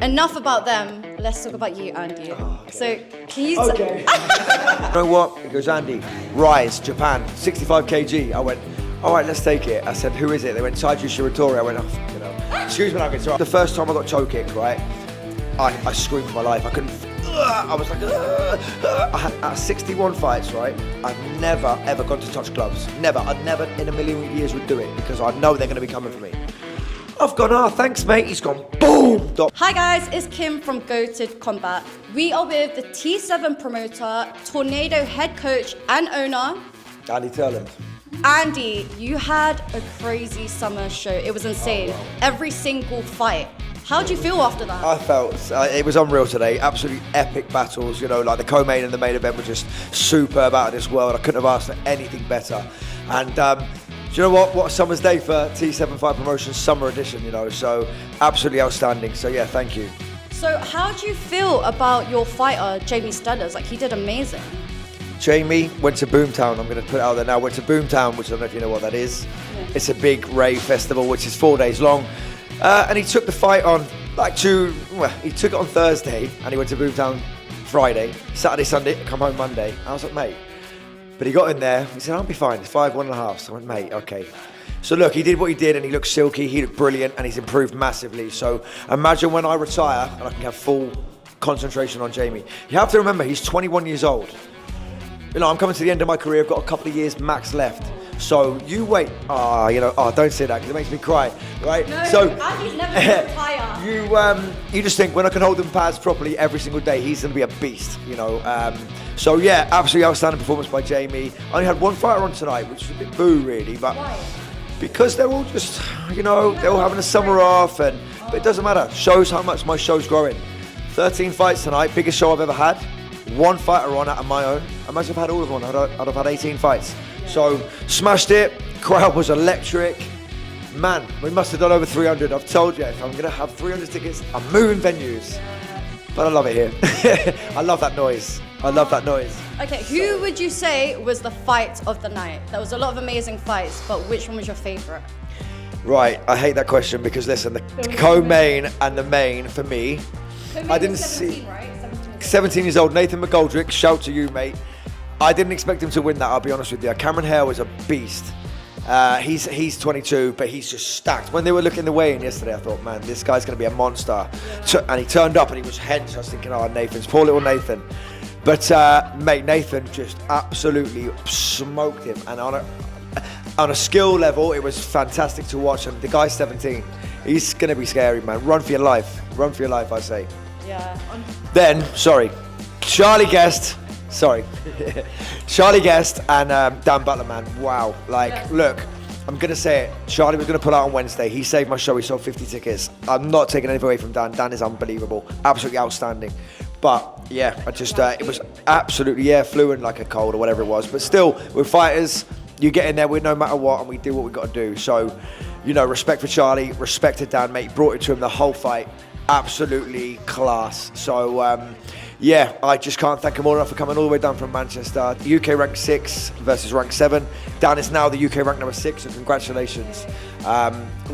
enough about them. Let's talk about you, Andy. Okay. So, can you... Okay. You know what? He goes, Andy, Rise, Japan, 65 kg. I went, all right, let's take it. I said, who is it? They went, Taiji Shiratori. I went, oh, you know. Excuse me, Nuggets. The first time I got toe kicked, right, I screamed for my life. I couldn't, I was like, I had 61 fights, right? I've never, ever gone to touch gloves. Never. I'd never in a million years would do it because I know they're going to be coming for me. I've gone, thanks, mate. He's gone, boom. Hi guys, it's Kim from Go to Combat. We are with the T7 promoter, Tornado head coach and owner, Andy Turlands. Andy. You had a crazy summer show. It was insane. Every single fight. How do you feel after that? I felt it was unreal today. Absolutely epic battles. You know, like the co-main and the main event were just superb out of this world. I couldn't have asked for anything better. And do you know what? What a summer's day for T7 Fight Promotions Summer Edition, you know, so absolutely outstanding. So yeah, thank you. So how do you feel about your fighter, Jamie Stellers? Like, he did amazing. Jamie went to Boomtown, I'm going to put it out there now, went to Boomtown, which I don't know if you know what that is. Yeah. It's a big rave festival, which is 4 days long. And he took the fight on, he took it on Thursday, and he went to Boomtown Friday, Saturday, Sunday, come home Monday. I was like, mate. But he got in there, he said, I'll be fine, it's 5'1.5". So I went, mate, okay. So look, he did what he did and he looked silky, he looked brilliant and he's improved massively. So imagine when I retire and I can have full concentration on Jamie. You have to remember, he's 21 years old. You know, I'm coming to the end of my career, I've got a couple of years max left. So you wait, don't say that because it makes me cry, right? No, so Andy's never going to retire. You just think when I can hold them pads properly every single day, he's going to be a beast, you know. So yeah, absolutely outstanding performance by Jamie. I only had one fighter on tonight, which was a bit boo really, but why? Because they're all just, you know, they're all having a summer off, but it doesn't matter. Shows how much my show's growing. 13 fights tonight, biggest show I've ever had. One fighter on out of my own. Imagine if I had all of them on, I'd have had 18 fights. So smashed it. Crowd was electric. Man, we must have done over 300. I've told you, if I'm gonna have 300 tickets, I'm moving venues. But I love it here. I love that noise. I love that noise. Okay, who would you say was the fight of the night? There was a lot of amazing fights, but which one was your favorite? Right, I hate that question because listen, the co-main and the main for me, I didn't 17, see. Right? 17 years old, Nathan McGoldrick, shout to you, mate. I didn't expect him to win that, I'll be honest with you. Cameron Hale is a beast. He's 22, but he's just stacked. When they were looking the weigh-in yesterday, I thought, man, this guy's going to be a monster. And he turned up and he was hench. I was thinking, Nathan's poor little Nathan. But mate, Nathan just absolutely smoked him. And on a skill level, it was fantastic to watch. And the guy's 17. He's going to be scary, man. Run for your life. Run for your life, I say. Yeah. Then, Charlie Guest. Charlie Guest and Dan Butler, man. Wow. Look, I'm going to say it. Charlie was going to pull out on Wednesday. He saved my show. He sold 50 tickets. I'm not taking anything away from Dan. Dan is unbelievable. Absolutely outstanding. But, yeah, it was absolutely, fluent like a cold or whatever it was. But still, we're fighters. You get in there with no matter what, and we do what we got to do. So, you know, respect for Charlie, respect to Dan, mate. He brought it to him the whole fight. Absolutely class. So, I just can't thank him all enough for coming all the way down from Manchester. UK rank 6 versus rank 7. Dan is now the UK rank number 6, so congratulations.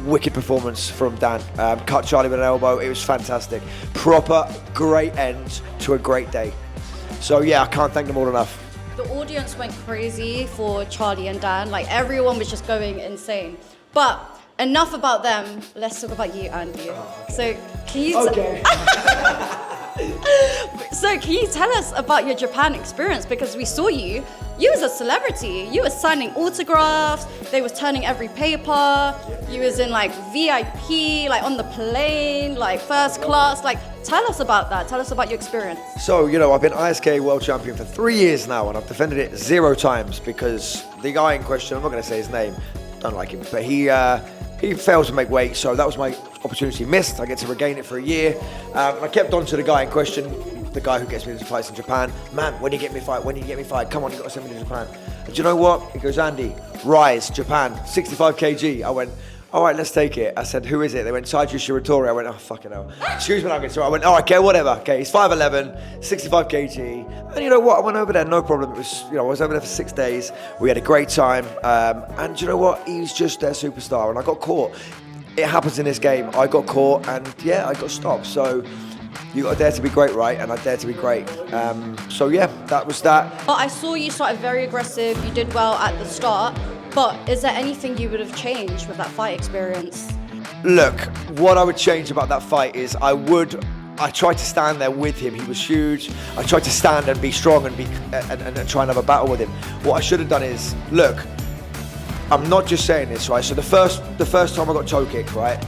Wicked performance from Dan. Cut Charlie with an elbow. It was fantastic. Proper great end to a great day. So, I can't thank them all enough. The audience went crazy for Charlie and Dan. Like, everyone was just going insane. But enough about them. Let's talk about you, Andy. So, can you... So can you tell us about your Japan experience? Because we saw you was a celebrity. You were signing autographs, they was turning every paper, you was in like VIP, like on the plane, like first class. Like, tell us about that. Tell us about your experience. So, you know, I've been ISK world champion for 3 years now and I've defended it 0 times because the guy in question, I'm not going to say his name, don't like him, but he failed to make weight, so that was my opportunity missed. I get to regain it for a year. I kept on to the guy in question, the guy who gets me into fights in Japan. Man, when you get me a fight, come on, you got to send me to Japan. And do you know what? He goes, Andy, Rise, Japan, 65 kg. I went, all right, let's take it. I said, who is it? They went, Taiji Shiratori. I went, oh, fucking hell. Excuse me, Nuggets. I went, oh, okay, whatever. Okay, he's 5'11", 65 kg. And you know what? I went over there, no problem. It was, I was over there for 6 days. We had a great time. And you know what? He's just their superstar. And I got caught. it happens in this game. I got caught and yeah, I got stopped. So you got to dare to be great, right? And I dare to be great. So yeah, that was that. But I saw you started very aggressive. You did well at the start. But is there anything you would have changed with that fight experience? Look, what I would change about that fight is I tried to stand there with him. He was huge. I tried to stand and be strong and try and have a battle with him. What I should have done is, look, I'm not just saying this, right? So the first time I got toe kicked, right,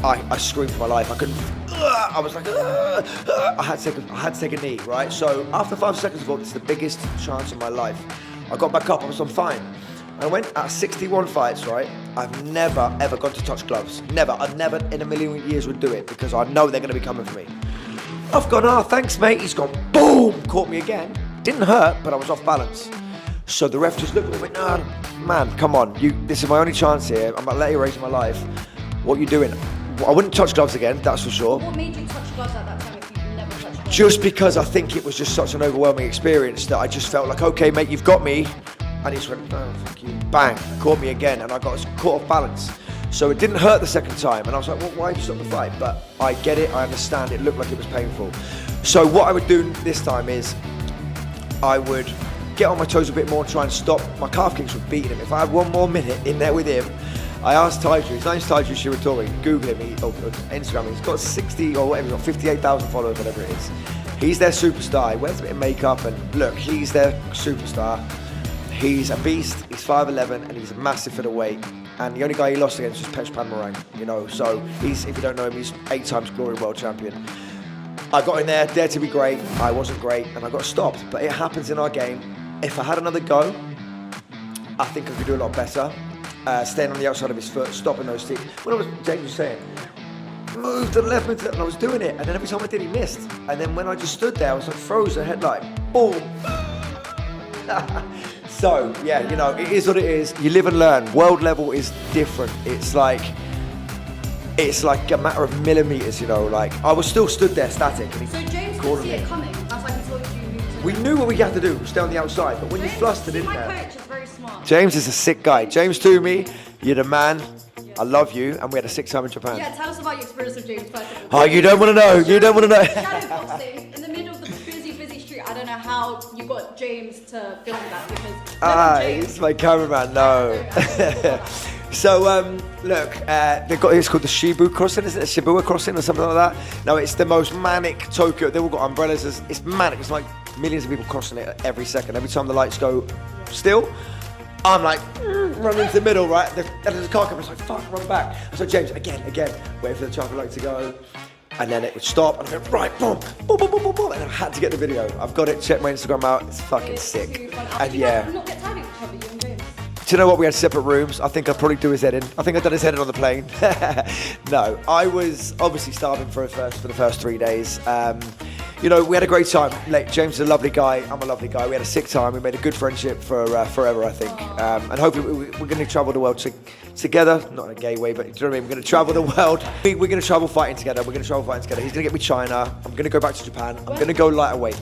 I screamed for my life. I couldn't. I was like, I had to take a knee, right? So after 5 seconds, I thought, this is the biggest chance of my life. I got back up. I was on fine. I went at 61 fights, right? I've never, ever gone to touch gloves. Never. I never in a million years would do it because I know they're going to be coming for me. I've gone, thanks, mate. He's gone, boom, caught me again. Didn't hurt, but I was off balance. So the ref just looked at me and went, no, man, come on. This is my only chance here. I'm about to let you raise my life. What are you doing? I wouldn't touch gloves again, that's for sure. What made you touch gloves at that time if you never touched gloves? Just because I think it was just such an overwhelming experience that I just felt like, okay, mate, you've got me. And he just went, oh, fuck you. Bang, caught me again, and I got caught off balance. So it didn't hurt the second time, and I was like, well, why did you stop the fight? But I get it, I understand, it looked like it was painful. So what I would do this time is, I would get on my toes a bit more and try and stop my calf kicks from beating him. If I had 1 more minute in there with him, I asked Taiju, his name's Taiju Shiratori, Google him, Instagram, he's got 60 or whatever, he's got 58,000 followers, whatever it is. He's their superstar, he wears a bit of makeup, and look, he's their superstar. He's a beast, he's 5'11", and he's massive for the weight. And the only guy he lost against was Pech Panmarang, you know, so he's, if you don't know him, he's 8 times Glory World Champion. I got in there, dared to be great, I wasn't great, and I got stopped. But it happens in our game. If I had another go, I think I could do a lot better. Staying on the outside of his foot, stopping those sticks. When James was saying, move to the left, move to the left, and I was doing it. And then every time I did, he missed. And then when I just stood there, I was like frozen, headlight, boom. So, yeah, you know, it is what it is. You live and learn. World level is different. It's like a matter of millimeters, you know, like, I was still stood there static. And so James could see it coming. That's why he told you. We knew what we had to do, stay on the outside, but when you flustered in there. My coach is very smart. James is a sick guy. James Toomey, you're the man. I love you, and we had a sick time in Japan. Yeah, tell us about your experience with James first. Oh, you don't want to know. You don't want to know. Shadowboxing in the middle of the busy street. I don't know how you got James to film that because. He's my cameraman. No. So look, it's called the Shibu crossing, isn't it? Shibuya crossing or something like that. No, it's the most manic Tokyo. They've all got umbrellas. It's manic. It's like millions of people crossing it every second. Every time the lights go still, I'm like, running into the middle, right? And the car comes, like, fuck, run back. So James, again, wait for the traffic light to go. And then it would stop, and I went, right, boom, boom, boom, boom, boom, boom. And I had to get the video. I've got it, check my Instagram out, it's fucking sick. And yeah. Not get tired of each other, you and James? Do you know what? We had separate rooms. I think I'd probably do his head in. I think I'd done his head in on the plane. No, I was obviously starving for the first 3 days. You know, we had a great time. Like, James is a lovely guy. I'm a lovely guy. We had a sick time. We made a good friendship for forever, I think. And hopefully we're going to travel the world together. Not in a gay way, but do you know what I mean? We're going to travel the world. We're going to travel fighting together. He's going to get me China. I'm going to go back to Japan. I'm going to go lighter weight.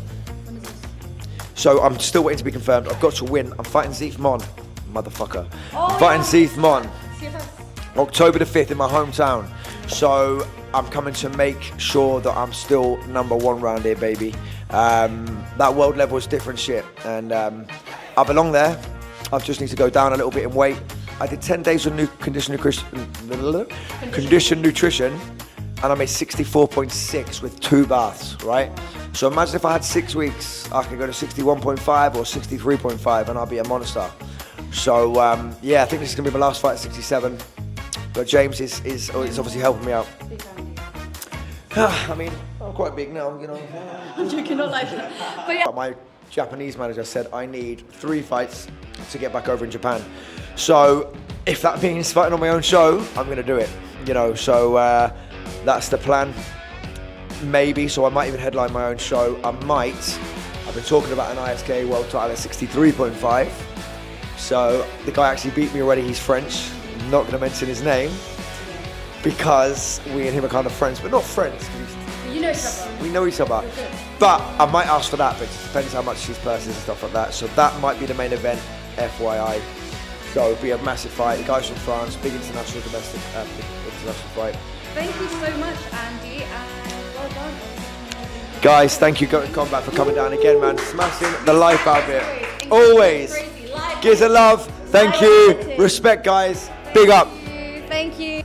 So I'm still waiting to be confirmed. I've got to win. I'm fighting Zeef Mon. Motherfucker. I'm fighting Zeef Mon. October the 5th in my hometown. So I'm coming to make sure that I'm still #1 round here, baby. That world level is different shit. And I belong there. I just need to go down a little bit in weight. I did 10 days of condition nutrition, and I made 64.6 with 2 baths, right? So imagine if I had 6 weeks, I could go to 61.5 or 63.5 and I'll be a monster. So yeah, I think this is gonna be my last fight at 67. But James is obviously helping me out. I mean, I'm quite big now, you know. You cannot like that. But yeah. My Japanese manager said I need 3 fights to get back over in Japan. So if that means fighting on my own show, I'm gonna do it. You know, so that's the plan. Maybe, so I might even headline my own show. I've been talking about an ISK world title at 63.5. So the guy actually beat me already, he's French. I'm not gonna mention his name because we and him are kind of friends, but not friends. You know each other. We know each other. But I might ask for that, but it depends how much his purse is and stuff like that. So that might be the main event, FYI. So it'll be a massive fight. The guy's from France, big international domestic international fight. Thank you so much, Andy, and well done. Guys, thank you, Combat, for coming down again, man. Smashing the life out of it. Always. Gives a love. Thank you. Respect, guys. Big up. Thank you.